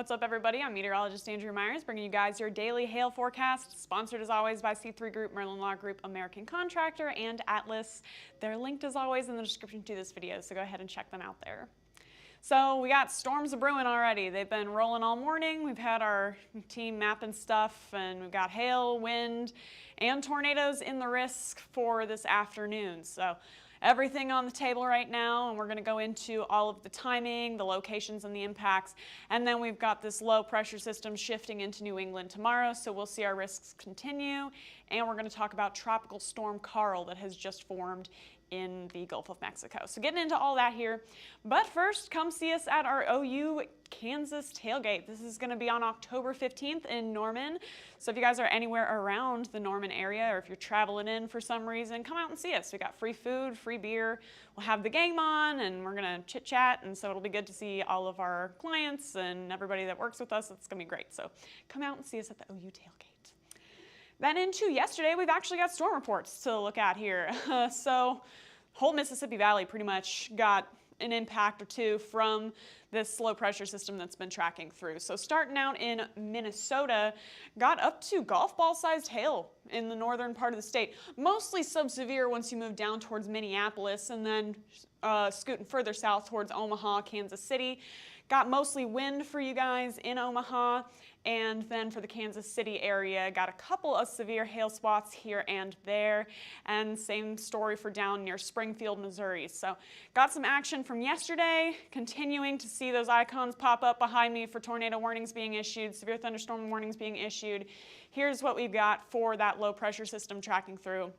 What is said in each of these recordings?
What's up, everybody? I'm meteorologist Andrew Myers, bringing you guys your daily hail forecast, sponsored as always by C3 Group, Merlin Law Group, American Contractor, and Atlas. They're linked as always in the description to this video, so go ahead and check them out there. So we got storms brewing already. They've been rolling all morning. We've had our team mapping stuff, and we've got hail, wind, and tornadoes in the risk for this afternoon. So everything on the table right now, and we're going to go into all of the timing, the locations, and the impacts. And then we've got this low pressure system shifting into New England tomorrow, so we'll see our risks continue. And we're going to talk about Tropical Storm Karl that has just formed in the Gulf of Mexico. So getting into all that here. But first, come see us at our OU Kansas tailgate. This is going to be on October 15th in Norman. So if you guys are anywhere around the Norman area, or if you're traveling in for some reason, come out and see us. We got free food, free beer. We'll have the game on, and we're going to chit chat, and so it'll be good to see all of our clients and everybody that works with us. It's going to be great. So come out and see us at the OU tailgate. Then into yesterday, we've actually got storm reports to look at here. So whole Mississippi Valley pretty much got an impact or two from this low pressure system that's been tracking through. So starting out in Minnesota, got up to golf ball sized hail in the northern part of the state. Mostly sub-severe once you move down towards Minneapolis, and then scooting further south towards Omaha, Kansas City. Got mostly wind for you guys in Omaha, and then for the Kansas City area, got a couple of severe hail spots here and there, and same story for down near Springfield, Missouri. So got some action from yesterday, continuing to see those icons pop up behind me for tornado warnings being issued, severe thunderstorm warnings being issued. Here's what we've got for that low pressure system tracking through.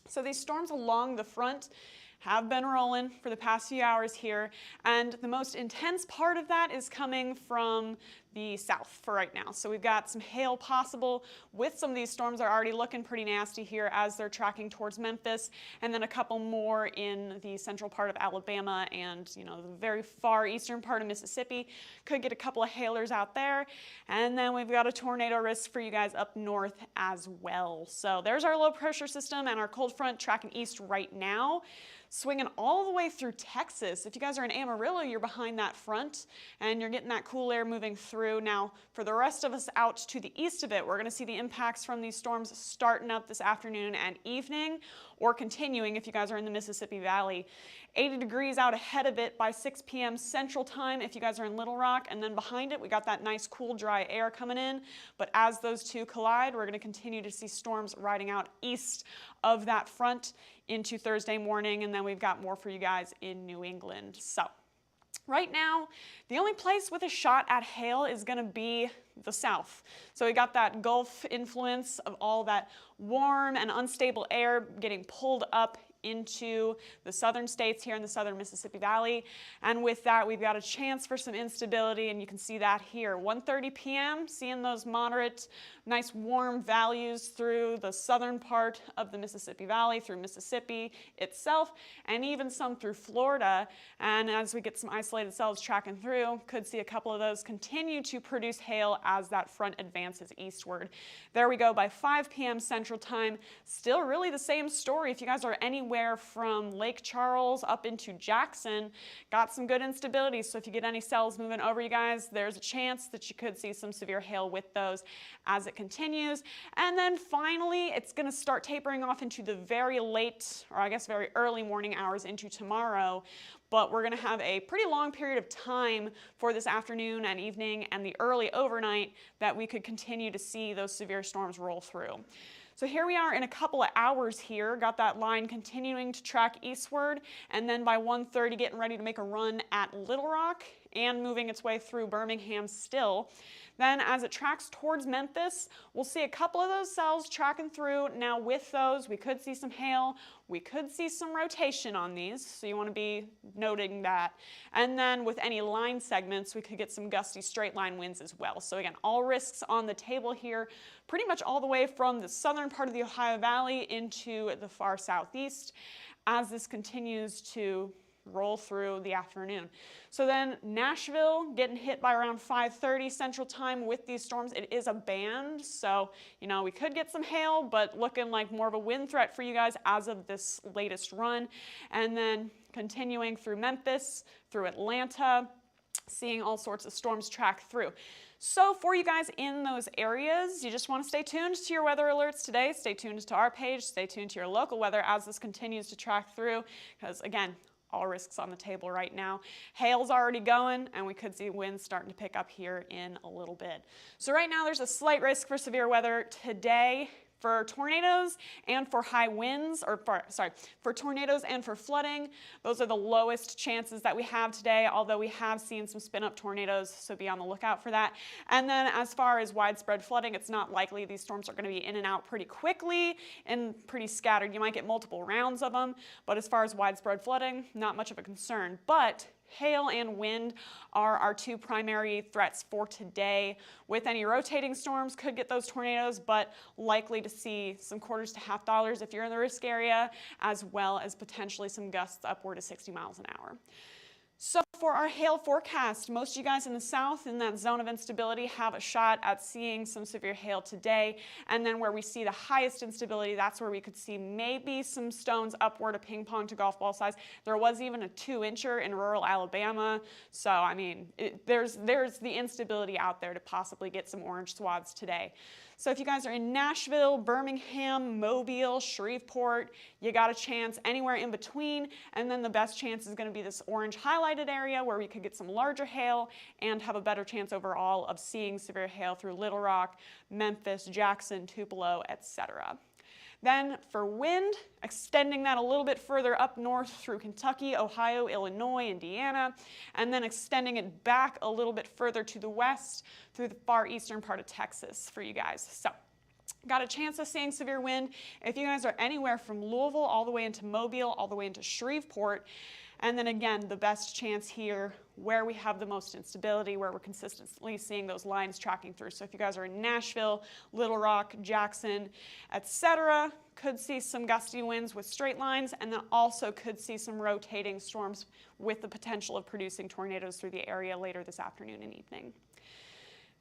So these storms along the front have been rolling for the past few hours here, and the most intense part of that is coming from the south for right now. So we've got some hail possible with some of these storms are already looking pretty nasty here as they're tracking towards Memphis, and then a couple more in the central part of Alabama and the very far eastern part of Mississippi. Could get a couple of hailers out there, and then we've got a tornado risk for you guys up north as well. So there's our low pressure system and our cold front tracking east right now, swinging all the way through Texas. If you guys are in Amarillo, you're behind that front and you're getting that cool air moving through. Now, for the rest of us out to the east of it, we're going to see the impacts from these storms starting up this afternoon and evening, or continuing if you guys are in the Mississippi Valley. 80 degrees out ahead of it by 6 p.m. Central Time if you guys are in Little Rock, and then behind it we got that nice cool dry air coming in. But as those two collide, we're going to continue to see storms riding out east of that front into Thursday morning, and then we've got more for you guys in New England. So right now, the only place with a shot at hail is going to be the south. So we got that Gulf influence of all that warm and unstable air getting pulled up into the southern states here in the southern Mississippi Valley, and with that we've got a chance for some instability, and you can see that here. 1:30 p.m. seeing those moderate, nice warm values through the southern part of the Mississippi Valley, through Mississippi itself, and even some through Florida. And as we get some isolated cells tracking through, could see a couple of those continue to produce hail as that front advances eastward. There we go by 5 p.m. Central Time. Still really the same story. If you guys are anywhere from Lake Charles up into Jackson, got some good instability. So if you get any cells moving over you guys, there's a chance that you could see some severe hail with those as it continues. And then finally, it's going to start tapering off into the very late, or I guess very early morning hours into tomorrow. But we're going to have a pretty long period of time for this afternoon and evening and the early overnight that we could continue to see those severe storms roll through. So here we are in a couple of hours here, got that line continuing to track eastward, and then by 1:30 getting ready to make a run at Little Rock and moving its way through Birmingham still. Then as it tracks towards Memphis, we'll see a couple of those cells tracking through. Now with those, we could see some hail, we could see some rotation on these, so you want to be noting that. And then with any line segments, we could get some gusty straight line winds as well. So again, all risks on the table here, pretty much all the way from the southern part of the Ohio Valley into the far southeast as this continues to roll through the afternoon. So then Nashville getting hit by around 5:30 Central Time with these storms. It is a band, so we could get some hail, but looking like more of a wind threat for you guys as of this latest run. And then continuing through Memphis, through Atlanta, seeing all sorts of storms track through. So for you guys in those areas, you just want to stay tuned to your weather alerts today. Stay tuned to our page. Stay tuned to your local weather as this continues to track through, because again, all risks on the table right now. Hail's already going, and we could see winds starting to pick up here in a little bit. So right now there's a slight risk for severe weather today for tornadoes and for high winds, for tornadoes and for flooding. Those are the lowest chances that we have today, although we have seen some spin-up tornadoes, so be on the lookout for that. And then as far as widespread flooding, it's not likely. These storms are going to be in and out pretty quickly and pretty scattered. You might get multiple rounds of them, but as far as widespread flooding, not much of a concern. But hail and wind are our two primary threats for today. With any rotating storms, could get those tornadoes, but likely to see some quarters to half dollars if you're in the risk area, as well as potentially some gusts upward of 60 miles an hour. So for our hail forecast, most of you guys in the south in that zone of instability have a shot at seeing some severe hail today. And then where we see the highest instability, that's where we could see maybe some stones upward of ping pong to golf ball size. There was even a 2-incher in rural Alabama. So, I mean, there's the instability out there to possibly get some orange swaths today. So if you guys are in Nashville, Birmingham, Mobile, Shreveport, you got a chance anywhere in between. And then the best chance is going to be this orange highlighted area where we could get some larger hail and have a better chance overall of seeing severe hail through Little Rock, Memphis, Jackson, Tupelo, etc. Then for wind, extending that a little bit further up north through Kentucky, Ohio, Illinois, Indiana, and then extending it back a little bit further to the west through the far eastern part of Texas for you guys. So, got a chance of seeing severe wind if you guys are anywhere from Louisville all the way into Mobile, all the way into Shreveport. And then again, the best chance here where we have the most instability, where we're consistently seeing those lines tracking through. So if you guys are in Nashville, Little Rock, Jackson, etc., could see some gusty winds with straight lines, and then also could see some rotating storms with the potential of producing tornadoes through the area later this afternoon and evening.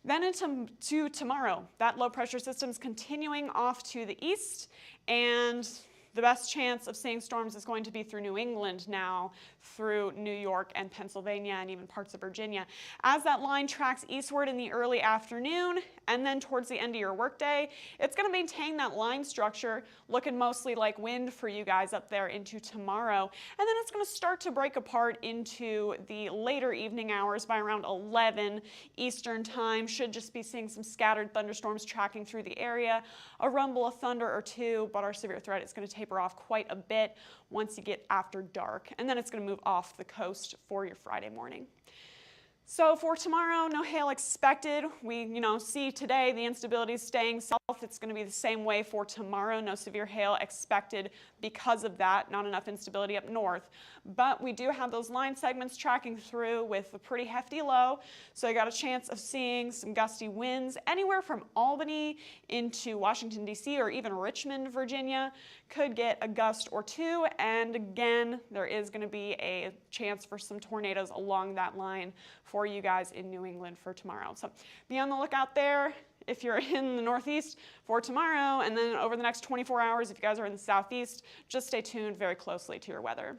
Then into tomorrow, that low pressure system's continuing off to the east, and the best chance of seeing storms is going to be through New England now, through New York and Pennsylvania and even parts of Virginia. As that line tracks eastward in the early afternoon and then towards the end of your workday, it's going to maintain that line structure, looking mostly like wind for you guys up there into tomorrow. And then it's going to start to break apart into the later evening hours by around 11 Eastern time. Should just be seeing some scattered thunderstorms tracking through the area, a rumble of thunder or two, but our severe threat is going to taper off quite a bit once you get after dark, and then it's going to move off the coast for your Friday morning. So for tomorrow, no hail expected. We, see today the instability is staying south. It's going to be the same way for tomorrow. No severe hail expected because of that. Not enough instability up north. But we do have those line segments tracking through with a pretty hefty low. So you got a chance of seeing some gusty winds anywhere from Albany into Washington, D.C. or even Richmond, Virginia. Could get a gust or two. And again, there is going to be a chance for some tornadoes along that line for you guys in New England for tomorrow. So be on the lookout there if you're in the Northeast for tomorrow, and then over the next 24 hours, if you guys are in the Southeast, just stay tuned very closely to your weather.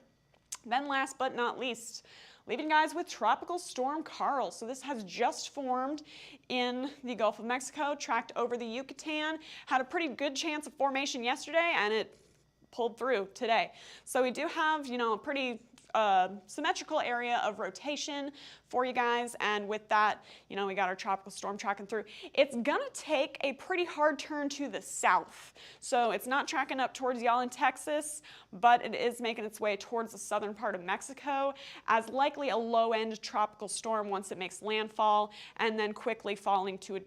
Then last but not least, leaving you guys with Tropical Storm Karl. So this has just formed in the Gulf of Mexico, tracked over the Yucatan, had a pretty good chance of formation yesterday, and it pulled through today. So we do have, a pretty symmetrical area of rotation for you guys, and with that, we got our tropical storm tracking through. It's gonna take a pretty hard turn to the south. So it's not tracking up towards y'all in Texas, but it is making its way towards the southern part of Mexico as likely a low-end tropical storm once it makes landfall, and then quickly falling to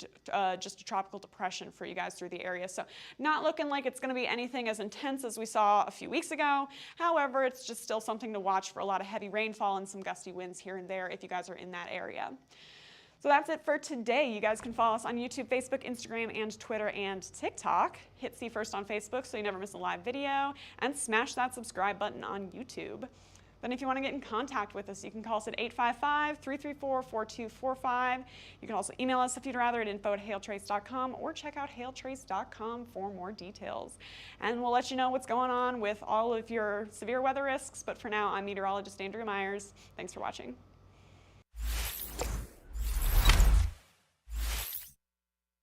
just a tropical depression for you guys through the area. So not looking like it's gonna be anything as intense as we saw a few weeks ago. However, it's just still something to watch for a lot of heavy rainfall and some gusty winds here and there if you guys are in that area. So that's it for today. You guys can follow us on YouTube, Facebook, Instagram, and Twitter, and TikTok. Hit See First on Facebook so you never miss a live video, and smash that subscribe button on YouTube. Then if you want to get in contact with us, you can call us at 855-334-4245. You can also email us if you'd rather at info@hailtrace.com, or check out hailtrace.com for more details. And we'll let you know what's going on with all of your severe weather risks. But for now, I'm meteorologist Andrea Myers. Thanks for watching.